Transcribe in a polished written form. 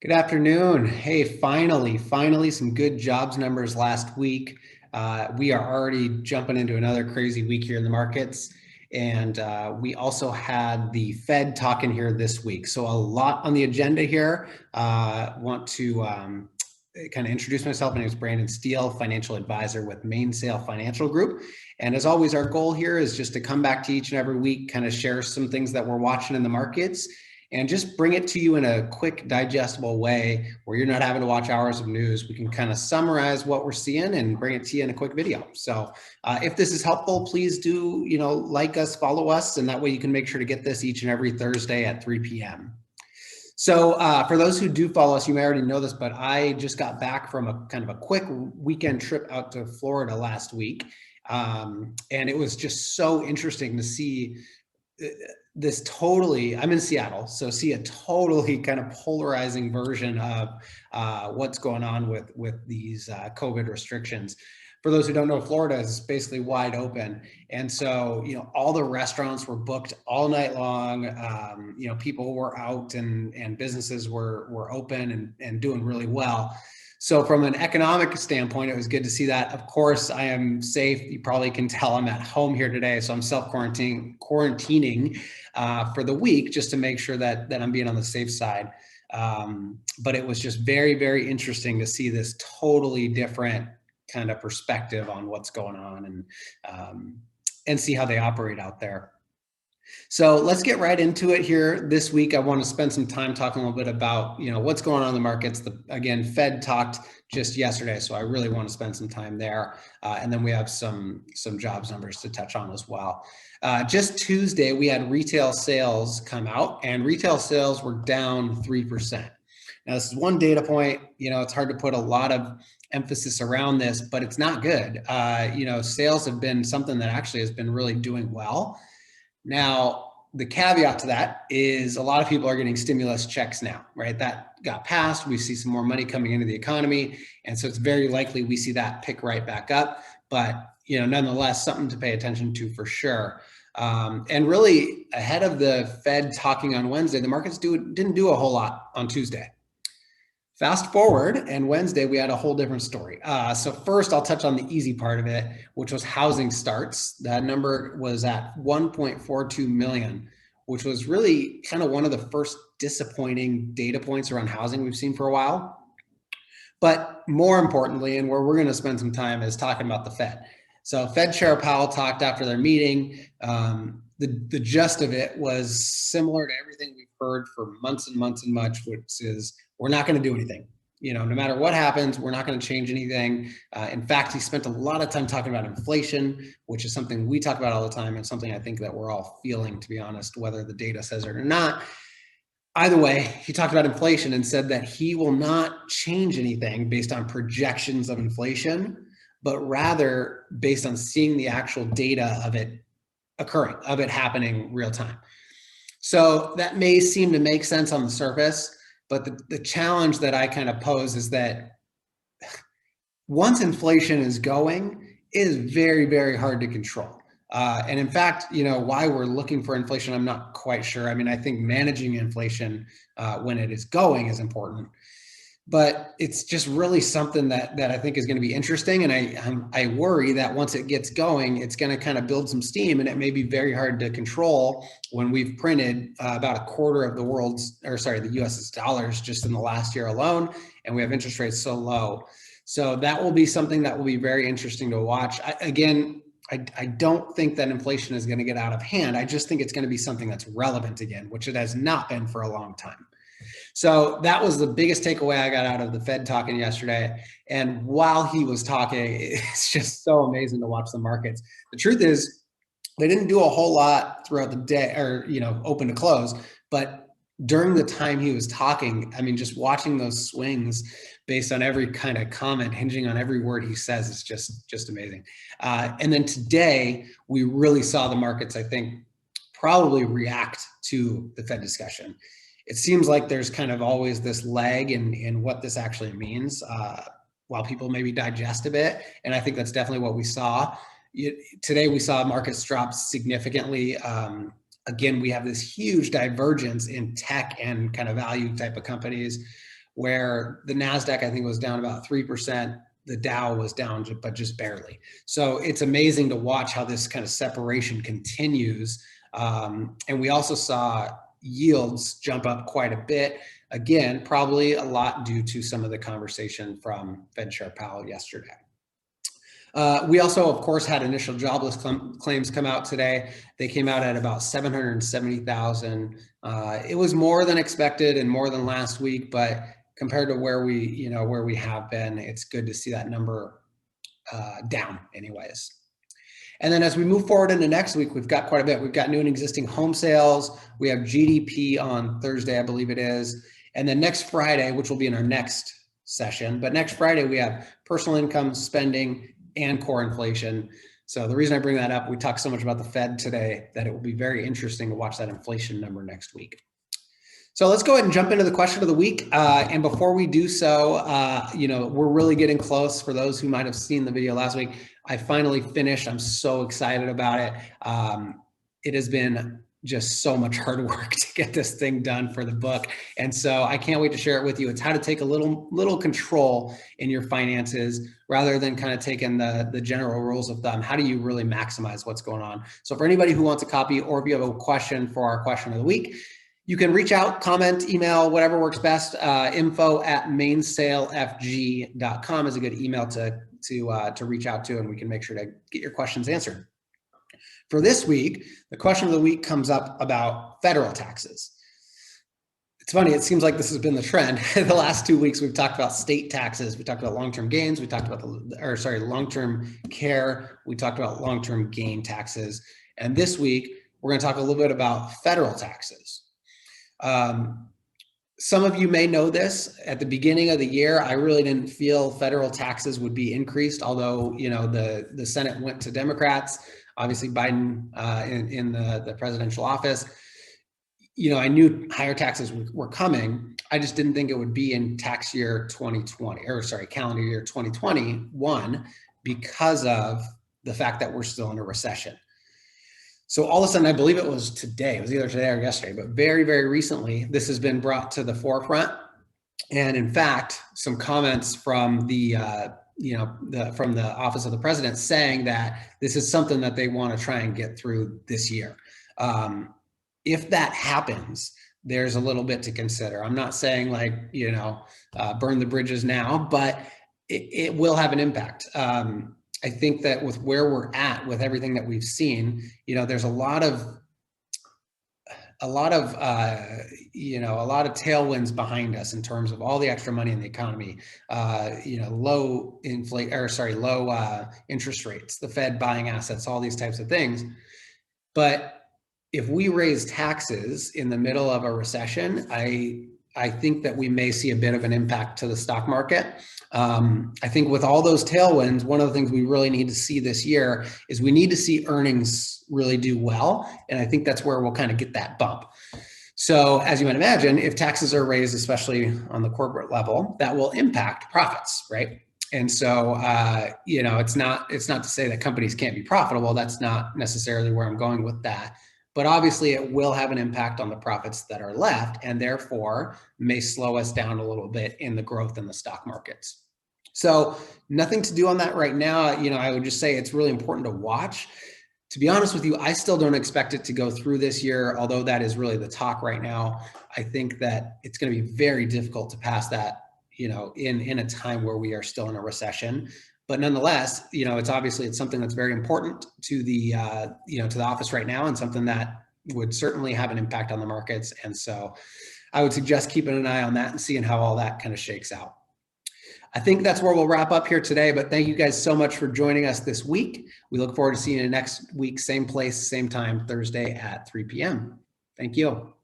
Good afternoon. Hey, finally, some good jobs numbers last week. We are already jumping into another crazy week here in the markets. And we also had the Fed talking here this week. So a lot on the agenda here. Want to kind of introduce myself. My name is Brandon Steele, financial advisor with Mainsail Financial Group. And as always, our goal here is just to come back to each and every week, kind of share some things that we're watching in the markets and just bring it to you in a quick, digestible way where you're not having to watch hours of news. We can kind of summarize what we're seeing and bring it to you in a quick video. So if this is helpful, please do, like us, follow us, and that way you can make sure to get this each and every Thursday at 3 p.m. So for those who do follow us, you may already know this, but I just got back from a kind of a quick weekend trip out to Florida last week. And it was just so interesting to see this totally, I'm in Seattle, so see a totally kind of polarizing version of what's going on with these COVID restrictions. For those who don't know, Florida is basically wide open. And so, all the restaurants were booked all night long. People were out and businesses were open and doing really well. So from an economic standpoint, it was good to see that. Of course, I am safe. You probably can tell I'm at home here today. So I'm quarantining for the week just to make sure that I'm being on the safe side. But it was just very, very interesting to see this totally different kind of perspective on what's going on and see how they operate out there. So let's get right into it here. This week, I want to spend some time talking a little bit about, what's going on in the markets. Again, Fed talked just yesterday, so I really want to spend some time there. And then we have some jobs numbers to touch on as well. Just Tuesday, we had retail sales come out, and retail sales were down 3%. Now, this is one data point. It's hard to put a lot of emphasis around this, but it's not good. Sales have been something that actually has been really doing well. Now, the caveat to that is a lot of people are getting stimulus checks now, right? That got passed. We see some more money coming into the economy. And so it's very likely we see that pick right back up. But, nonetheless, something to pay attention to for sure. And really, ahead of the Fed talking on Wednesday, the markets didn't do a whole lot on Tuesday. Fast forward, and Wednesday, we had a whole different story. So first, I'll touch on the easy part of it, which was housing starts. That number was at 1.42 million, which was really kind of one of the first disappointing data points around housing we've seen for a while. But more importantly, and where we're going to spend some time, is talking about the Fed. So Fed Chair Powell talked after their meeting. The gist of it was similar to everything we've heard for months and months and months, which is we're not going to do anything. No matter what happens, we're not going to change anything. In fact, he spent a lot of time talking about inflation, which is something we talk about all the time and something I think that we're all feeling, to be honest, whether the data says it or not. Either way, he talked about inflation and said that he will not change anything based on projections of inflation, but rather based on seeing the actual data of it occurring, of it happening real time. So that may seem to make sense on the surface, but the challenge that I kind of pose is that once inflation is going, it is very, very hard to control. And in fact, why we're looking for inflation, I'm not quite sure. I mean, I think managing inflation when it is going is important. But it's just really something that I think is going to be interesting. And I worry that once it gets going, it's going to kind of build some steam, and it may be very hard to control when we've printed about a quarter of the US's dollars just in the last year alone, and we have interest rates so low. So that will be something that will be very interesting to watch. I don't think that inflation is going to get out of hand. I just think it's going to be something that's relevant again, which it has not been for a long time. So that was the biggest takeaway I got out of the Fed talking yesterday. And while he was talking, it's just so amazing to watch the markets. The truth is, they didn't do a whole lot throughout the day or, open to close. But during the time he was talking, I mean, just watching those swings based on every kind of comment, hinging on every word he says, is just amazing. And then today, we really saw the markets, I think, probably react to the Fed discussion. It seems like there's kind of always this lag in what this actually means while people maybe digest a bit. And I think that's definitely what we saw. Today, we saw markets drop significantly. Again, we have this huge divergence in tech and kind of value type of companies, where the NASDAQ, I think, was down about 3%. The Dow was down, but just barely. So it's amazing to watch how this kind of separation continues. And we also saw yields jump up quite a bit. Again, probably a lot due to some of the conversation from Fed Chair Powell yesterday. We also, of course, had initial jobless claims come out today. They came out at about 770,000. It was more than expected and more than last week, but compared to where we have been, it's good to see that number down anyways. And then as we move forward into next week, we've got quite a bit. We've got new and existing home sales. We have GDP on Thursday, I believe it is. And then next Friday, which will be in our next session, but next Friday, we have personal income, spending, and core inflation. So the reason I bring that up, we talked so much about the Fed today that it will be very interesting to watch that inflation number next week. So let's go ahead and jump into the question of the week. And before we do so, we're really getting close. For those who might have seen the video last week, I finally finished. I'm so excited about it. It has been just so much hard work to get this thing done for the book. And so I can't wait to share it with you. It's how to take a little control in your finances rather than kind of taking the general rules of thumb. How do you really maximize what's going on? So for anybody who wants a copy, or if you have a question for our question of the week, you can reach out, comment, email, whatever works best. info@mainsailfg.com is a good email to reach out to, and we can make sure to get your questions answered. For this week, the question of the week comes up about federal taxes. It's funny, it seems like this has been the trend. The last 2 weeks, we've talked about state taxes. We talked about long-term gains. We talked about long-term care. We talked about long-term gain taxes. And this week, we're going to talk a little bit about federal taxes. Some of you may know this. At the beginning of the year, I really didn't feel federal taxes would be increased, although the Senate went to Democrats. Obviously, Biden in the presidential office. I knew higher taxes were coming. I just didn't think it would be in calendar year 2021, because of the fact that we're still in a recession. So all of a sudden, I believe it was today, it was either today or yesterday, but very, very recently, this has been brought to the forefront. And in fact, some comments from the office of the president saying that this is something that they want to try and get through this year. If that happens, there's a little bit to consider. I'm not saying burn the bridges now, but it will have an impact. I think that with where we're at, with everything that we've seen, there's a lot of tailwinds behind us in terms of all the extra money in the economy, low interest rates, the Fed buying assets, all these types of things. But if we raise taxes in the middle of a recession, I think that we may see a bit of an impact to the stock market. I think with all those tailwinds, one of the things we really need to see this year is we need to see earnings really do well. And I think that's where we'll kind of get that bump. So as you might imagine, if taxes are raised, especially on the corporate level, that will impact profits, right? And so, it's not to say that companies can't be profitable. That's not necessarily where I'm going with that. But obviously, it will have an impact on the profits that are left, and therefore may slow us down a little bit in the growth in the stock markets. So nothing to do on that right now. I would just say it's really important to watch. To be honest with you, I still don't expect it to go through this year, although that is really the talk right now. I think that it's going to be very difficult to pass that, in a time where we are still in a recession. But nonetheless, it's something that's very important to the office right now, and something that would certainly have an impact on the markets. And so I would suggest keeping an eye on that and seeing how all that kind of shakes out. I think that's where we'll wrap up here today, but thank you guys so much for joining us this week. We look forward to seeing you next week, same place, same time, Thursday at 3 p.m. Thank you.